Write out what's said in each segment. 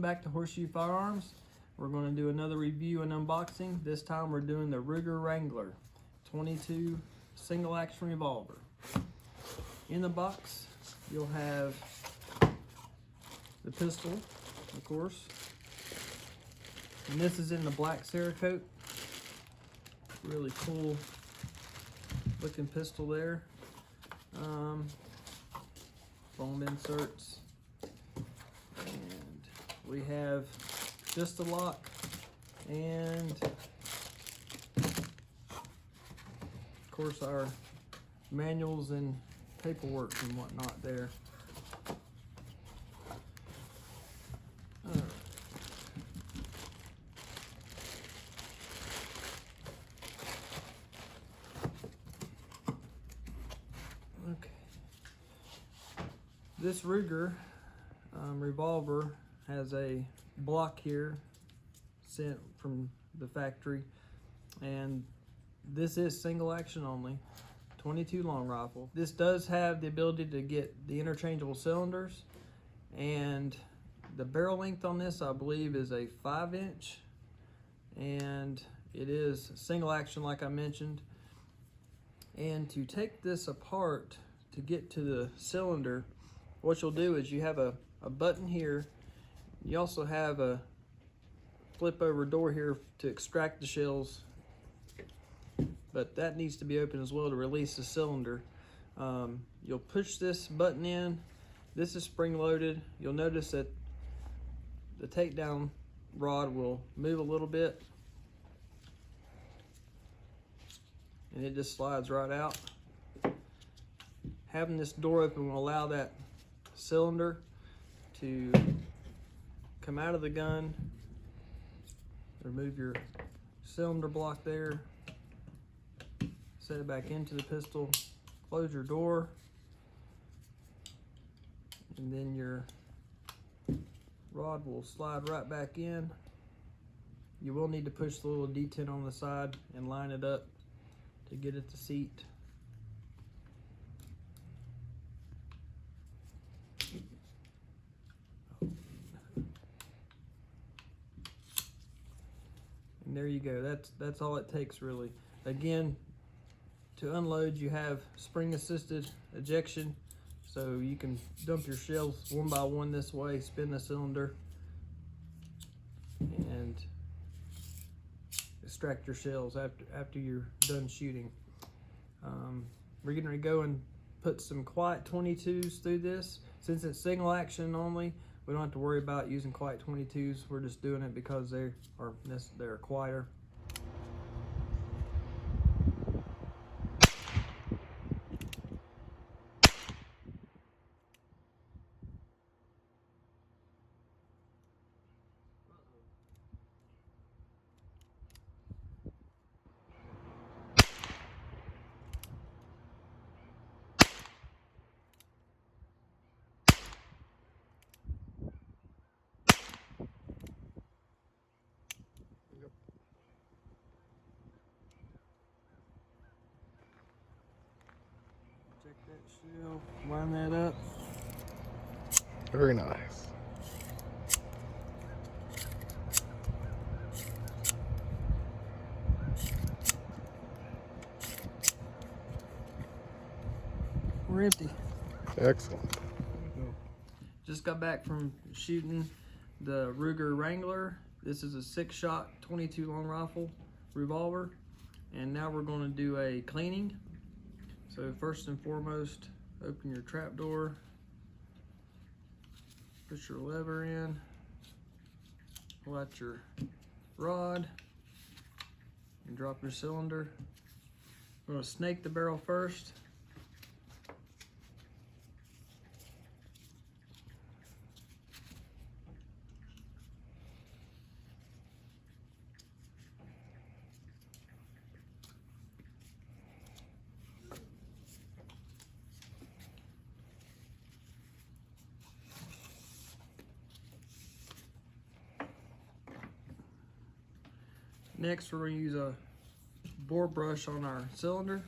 back to Horseshoe Firearms. We're going to do another review and unboxing. This time we're doing the Ruger Wrangler 22 single action revolver. In the box you'll have the pistol, of course, and this is in the black Cerakote. Really cool looking pistol there. Foam inserts, and we have just a lock and of course our manuals and paperwork and whatnot there. Okay. This Ruger revolver has a block here sent from the factory, and this is single action only, 22 long rifle. This does have the ability to get the interchangeable cylinders, and the barrel length on this I believe is a 5-inch, and it is single action like I mentioned. And to take this apart to get to the cylinder, what you'll do is you have a button here. You also have a flip over door here to extract the shells, but that needs to be open as well to release the cylinder. You'll push this button in. This is spring loaded. You'll notice that the takedown rod will move a little bit, and it just slides right out. Having this door open will allow that cylinder to come out of the gun. Remove your cylinder block there, set it back into the pistol, close your door, and then your rod will slide right back in. You will need to push the little detent on the side and line it up to get it to seat. And there you go. That's all it takes really. Again, to unload you have spring assisted ejection, so you can dump your shells one by one this way, spin the cylinder, and extract your shells after you're done shooting. We're going to go and put some Quiet 22s through this. Since it's single action only, we don't have to worry about using Quiet 22s. We're just doing it because they're quieter. Check that shell, line that up. Very nice. We're empty. Excellent. Just got back from shooting the Ruger Wrangler. This is a 6-shot 22 long rifle revolver, and now we're going to do a cleaning. So first and foremost, open your trap door, put your lever in, pull out your rod, and drop your cylinder. I'm going to snake the barrel first. Next, we're going to use a bore brush on our cylinder.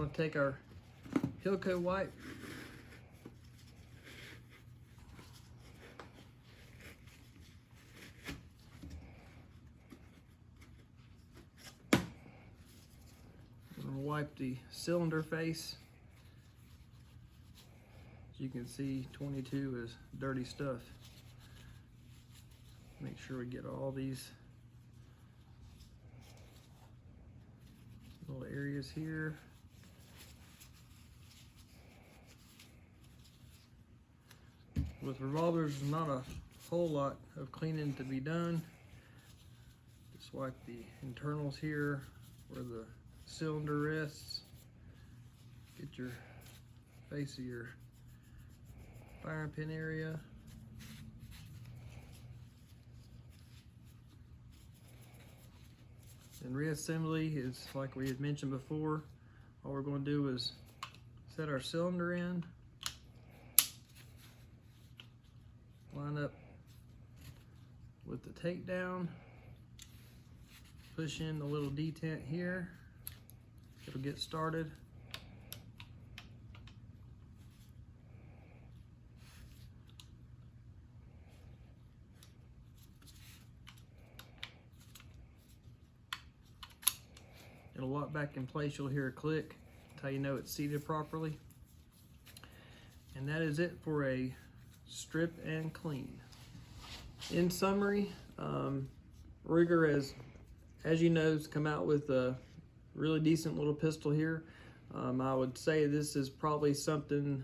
going to take our Hilco wipe. Wipe the cylinder face. As you can see, 22 is dirty stuff. Make sure we get all these little areas here. With revolvers, not a whole lot of cleaning to be done. Just wipe the internals here where the cylinder rests. Get your face of your firing pin area. And reassembly is like we had mentioned before. All we're going to do is set our cylinder in, line up with the takedown, push in the little detent here. It'll get started. It'll lock back in place. You'll hear a click. That's how you know it's seated properly. And that is it for a strip and clean. In summary, Ruger has, as you know, has come out with a really decent little pistol here. I would say this is probably something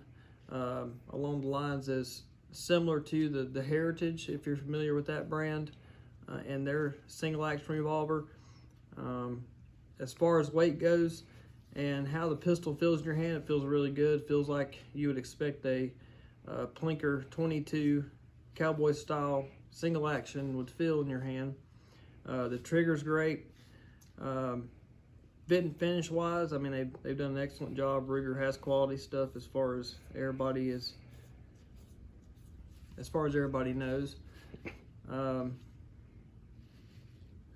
along the lines as similar to the Heritage, if you're familiar with that brand, and their single action revolver. As far as weight goes and how the pistol feels in your hand, it feels really good. It feels like you would expect a Plinker 22 cowboy style single action would feel in your hand. The trigger's great. Fit and finish wise, I mean, they've done an excellent job. Ruger has quality stuff as far as everybody knows.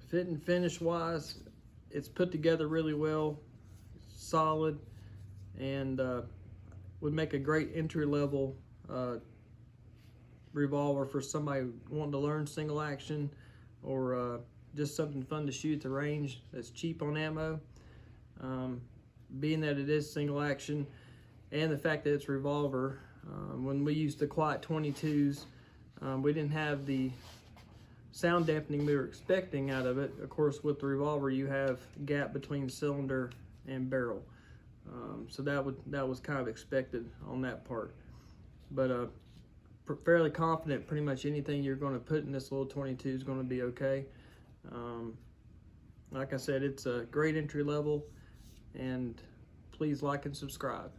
Fit and finish wise, it's put together really well, solid, and would make a great entry level revolver for somebody wanting to learn single action, or just something fun to shoot at the range that's cheap on ammo. Being that it is single action and the fact that it's revolver, when we used the Quiet 22s, we didn't have the sound dampening we were expecting out of it. Of course, with the revolver, you have gap between cylinder and barrel, so that was kind of expected on that part. But fairly confident pretty much anything you're going to put in this little 22 is going to be okay. Like I said, it's a great entry level, and please like and subscribe.